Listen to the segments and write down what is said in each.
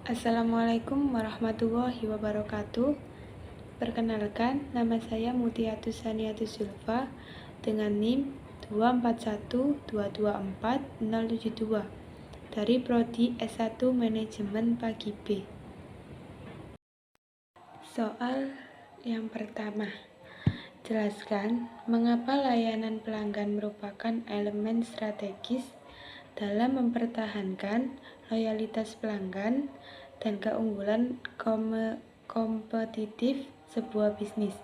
Assalamualaikum warahmatullahi wabarakatuh. Perkenalkan, nama saya Mutiatus Saniatus Zulfa dengan NIM 241224072 dari Prodi S1 Manajemen Pagi B. Soal yang pertama, jelaskan mengapa layanan pelanggan merupakan elemen strategis dalam mempertahankan loyalitas pelanggan dan keunggulan kompetitif sebuah bisnis.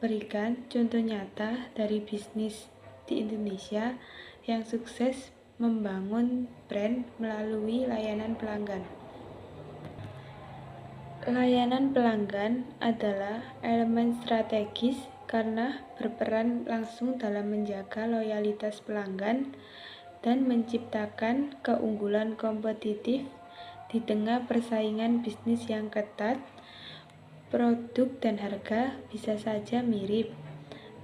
Berikan contoh nyata dari bisnis di Indonesia yang sukses membangun brand melalui layanan pelanggan. Layanan pelanggan adalah elemen strategis karena berperan langsung dalam menjaga loyalitas pelanggan dan menciptakan keunggulan kompetitif di tengah persaingan bisnis yang ketat. Produk dan harga bisa saja mirip,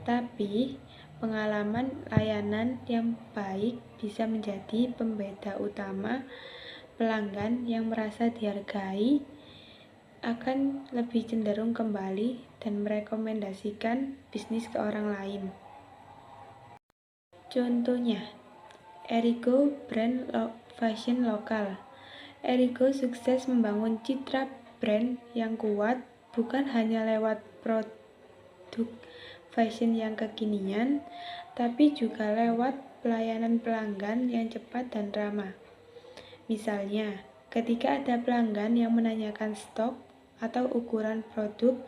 tapi pengalaman layanan yang baik bisa menjadi pembeda utama. Pelanggan yang merasa dihargai akan lebih cenderung kembali dan merekomendasikan bisnis ke orang lain. Contohnya, Erigo brand fashion lokal. Erigo sukses membangun citra brand yang kuat bukan hanya lewat produk fashion yang kekinian, tapi juga lewat pelayanan pelanggan yang cepat dan ramah. Misalnya, ketika ada pelanggan yang menanyakan stok atau ukuran produk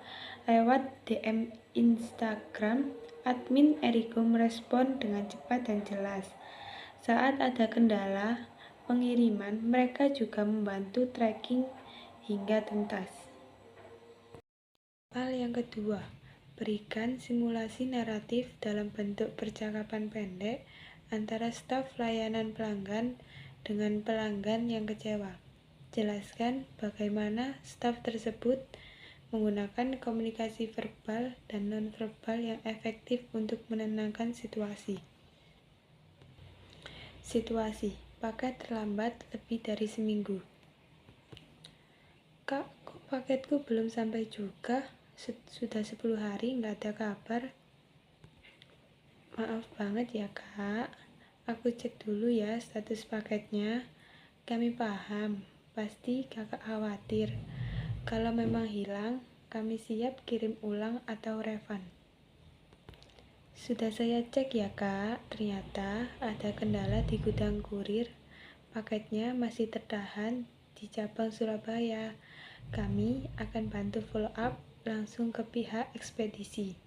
lewat DM Instagram, admin Erigo merespon dengan cepat dan jelas. Saat ada kendala pengiriman, mereka juga membantu tracking hingga tuntas. Hal yang kedua, berikan simulasi naratif dalam bentuk percakapan pendek antara staf layanan pelanggan dengan pelanggan yang kecewa. Jelaskan bagaimana staf tersebut menggunakan komunikasi verbal dan nonverbal yang efektif untuk menenangkan situasi. Paket terlambat lebih dari seminggu. Kak, kok paketku belum sampai juga? Sudah 10 hari nggak ada kabar. Maaf banget ya kak, aku cek dulu ya status paketnya. Kami paham, pasti kakak khawatir. Kalau memang hilang, kami siap kirim ulang atau refund. Sudah saya cek ya kak, ternyata ada kendala di gudang kurir. Paketnya masih tertahan di cabang Surabaya. Kami akan bantu follow up langsung ke pihak ekspedisi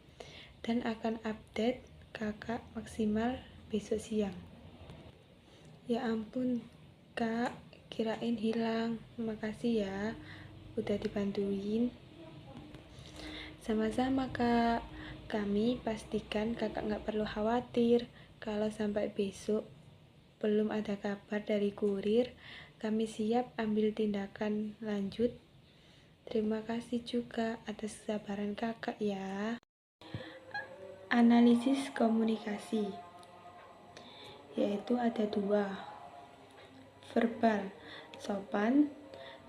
dan akan update kakak maksimal besok siang. Ya ampun kak, kirain hilang. Makasih ya udah dibantuin. Sama-sama kak, kami pastikan kakak gak perlu khawatir. Kalau sampai besok belum ada kabar dari kurir, kami siap ambil tindakan lanjut. Terima kasih juga atas kesabaran kakak ya. Analisis komunikasi, yaitu ada 2. Verbal, sopan,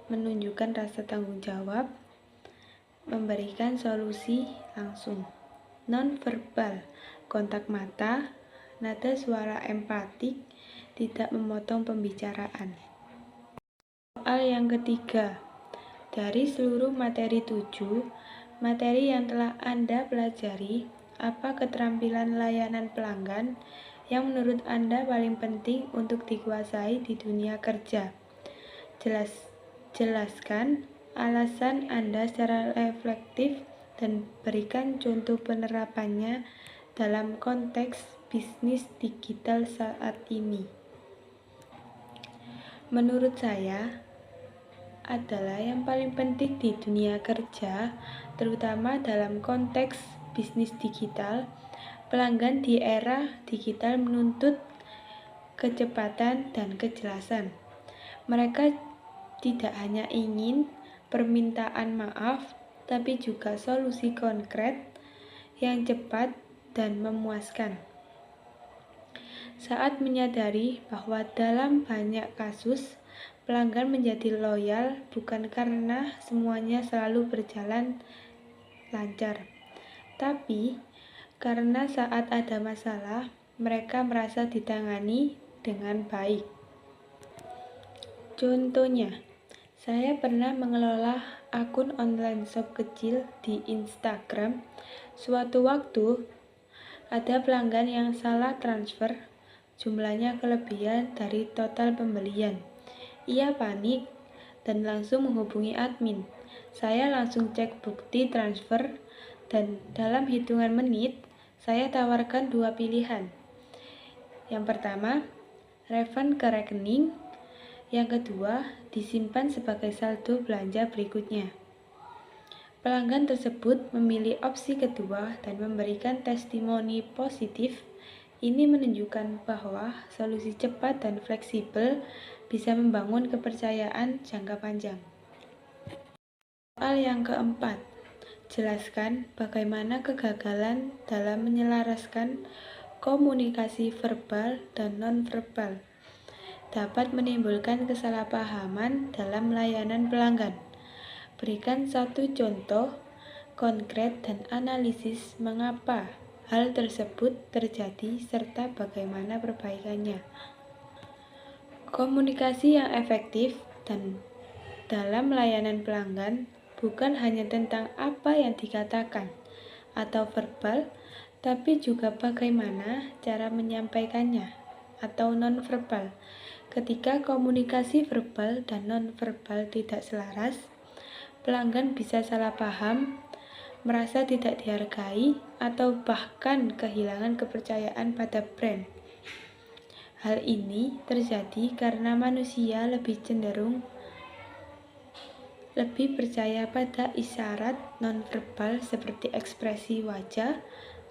menunjukkan rasa tanggung jawab, memberikan solusi langsung. Non-verbal, kontak mata, nada suara empatik, tidak memotong pembicaraan. Soal yang ketiga, dari seluruh materi 7, materi yang telah Anda pelajari, apa keterampilan layanan pelanggan yang menurut Anda paling penting untuk dikuasai di dunia kerja? Jelaskan alasan Anda secara reflektif dan berikan contoh penerapannya dalam konteks bisnis digital saat ini. Menurut saya, adalah yang paling penting di dunia kerja, terutama dalam konteks bisnis digital. Pelanggan di era digital menuntut kecepatan dan kejelasan. Mereka tidak hanya ingin permintaan maaf, tapi juga solusi konkret yang cepat dan memuaskan. Saat menyadari bahwa dalam banyak kasus pelanggan menjadi loyal bukan karena semuanya selalu berjalan lancar, tapi karena saat ada masalah, mereka merasa ditangani dengan baik. Contohnya, saya pernah mengelola akun online shop kecil di Instagram. Suatu waktu, ada pelanggan yang salah transfer, jumlahnya kelebihan dari total pembelian. Ia panik dan langsung menghubungi admin. Saya langsung cek bukti transfer dan dalam hitungan menit, saya tawarkan 2 pilihan. Yang pertama, refund ke rekening. Yang kedua, disimpan sebagai saldo belanja berikutnya. Pelanggan tersebut memilih opsi kedua dan memberikan testimoni positif. Ini menunjukkan bahwa solusi cepat dan fleksibel bisa membangun kepercayaan jangka panjang. Soal yang keempat, jelaskan bagaimana kegagalan dalam menyelaraskan komunikasi verbal dan non-verbal dapat menimbulkan kesalahpahaman dalam layanan pelanggan. Berikan satu contoh konkret dan analisis mengapa hal tersebut terjadi serta bagaimana perbaikannya. Komunikasi yang efektif dan dalam layanan pelanggan bukan hanya tentang apa yang dikatakan atau verbal, tapi juga bagaimana cara menyampaikannya atau non-verbal. Ketika komunikasi verbal dan non-verbal tidak selaras, pelanggan bisa salah paham, merasa tidak dihargai, atau bahkan kehilangan kepercayaan pada brand. Hal ini terjadi karena manusia lebih percaya pada isyarat non-verbal seperti ekspresi wajah,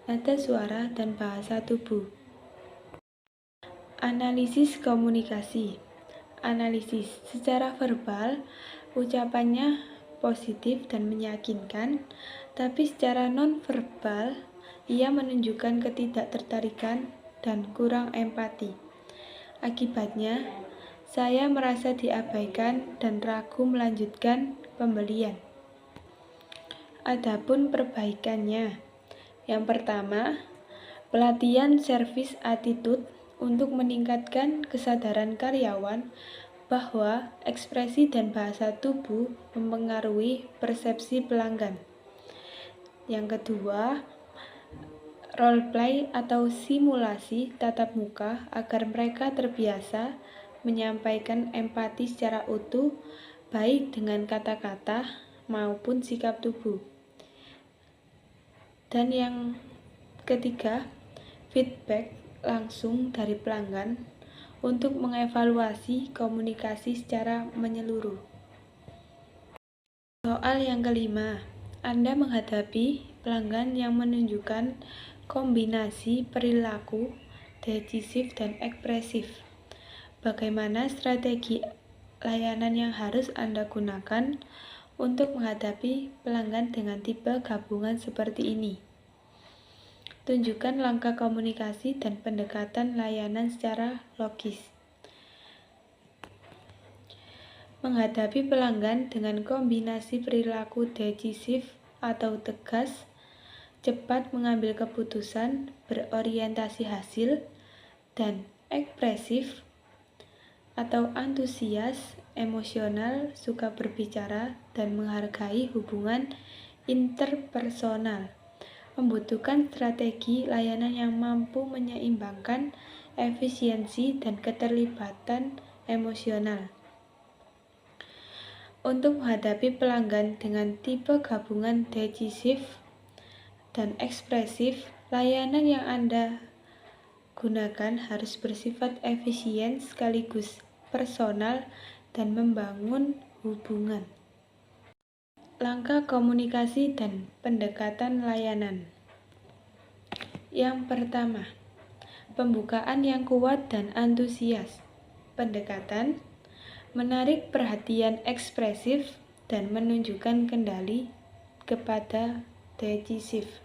nada suara, dan bahasa tubuh. Analisis komunikasi. Analisis secara verbal, ucapannya positif dan meyakinkan, tapi secara non-verbal, ia menunjukkan ketidaktertarikan dan kurang empati. Akibatnya, saya merasa diabaikan dan ragu melanjutkan pembelian. Adapun perbaikannya, yang pertama, pelatihan service attitude untuk meningkatkan kesadaran karyawan bahwa ekspresi dan bahasa tubuh mempengaruhi persepsi pelanggan. Yang kedua, role play atau simulasi tatap muka agar mereka terbiasa menyampaikan empati secara utuh, baik dengan kata-kata maupun sikap tubuh. Dan yang ketiga, feedback langsung dari pelanggan untuk mengevaluasi komunikasi secara menyeluruh. Soal yang kelima, Anda menghadapi pelanggan yang menunjukkan kombinasi perilaku decisif dan ekspresif. Bagaimana strategi layanan yang harus Anda gunakan untuk menghadapi pelanggan dengan tipe gabungan seperti ini? Tunjukkan langkah komunikasi dan pendekatan layanan secara logis. Menghadapi pelanggan dengan kombinasi perilaku decisif atau tegas, cepat mengambil keputusan, berorientasi hasil, dan ekspresif atau antusias, emosional, suka berbicara, dan menghargai hubungan interpersonal. Membutuhkan strategi layanan yang mampu menyeimbangkan efisiensi dan keterlibatan emosional. Untuk menghadapi pelanggan dengan tipe gabungan decisif dan ekspresif, layanan yang Anda gunakan harus bersifat efisien sekaligus personal dan membangun hubungan. Langkah komunikasi dan pendekatan layanan. Yang pertama, pembukaan yang kuat dan antusias. Pendekatan menarik perhatian ekspresif dan menunjukkan kendali kepada decisif.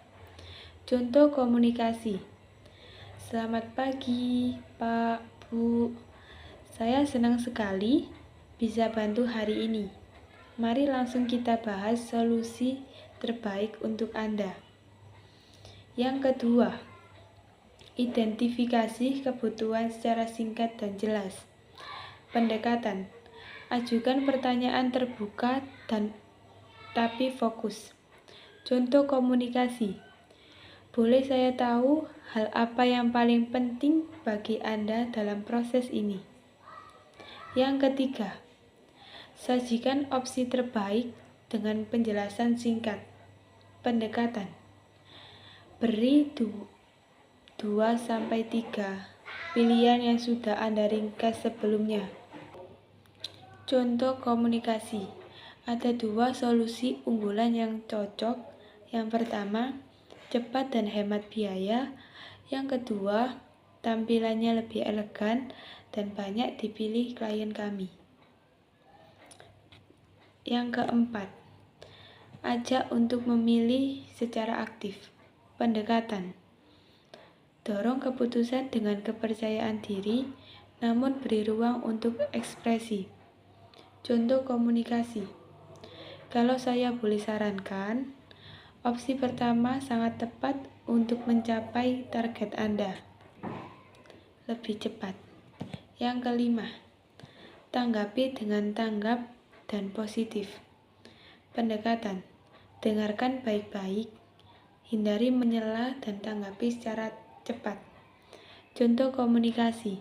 Contoh komunikasi. Selamat pagi, Pak, Bu. Saya senang sekali bisa bantu hari ini. Mari langsung kita bahas solusi terbaik untuk Anda. Yang kedua, identifikasi kebutuhan secara singkat dan jelas. Pendekatan. Ajukan pertanyaan terbuka tapi fokus. Contoh komunikasi. Boleh saya tahu hal apa yang paling penting bagi Anda dalam proses ini? Yang ketiga, sajikan opsi terbaik dengan penjelasan singkat. Pendekatan. Beri 2-3 pilihan yang sudah Anda ringkas sebelumnya. Contoh komunikasi. Ada 2 solusi unggulan yang cocok. Yang pertama, cepat dan hemat biaya. Yang kedua, tampilannya lebih elegan dan banyak dipilih klien kami. Yang keempat, ajak untuk memilih secara aktif. Pendekatan. Dorong keputusan dengan kepercayaan diri, namun beri ruang untuk ekspresi. Contoh komunikasi. Kalau saya boleh sarankan, opsi pertama sangat tepat untuk mencapai target Anda. Lebih cepat. Yang kelima, tanggapi dengan tanggap dan positif. Pendekatan. Dengarkan baik-baik, hindari menyela dan tanggapi secara cepat. Contoh komunikasi.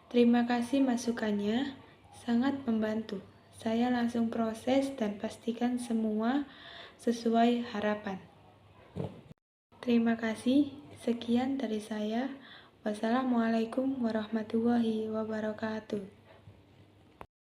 Terima kasih masukannya, sangat membantu. Saya langsung proses dan pastikan semua sesuai harapan. Terima kasih. Sekian dari saya. Wassalamualaikum warahmatullahi wabarakatuh.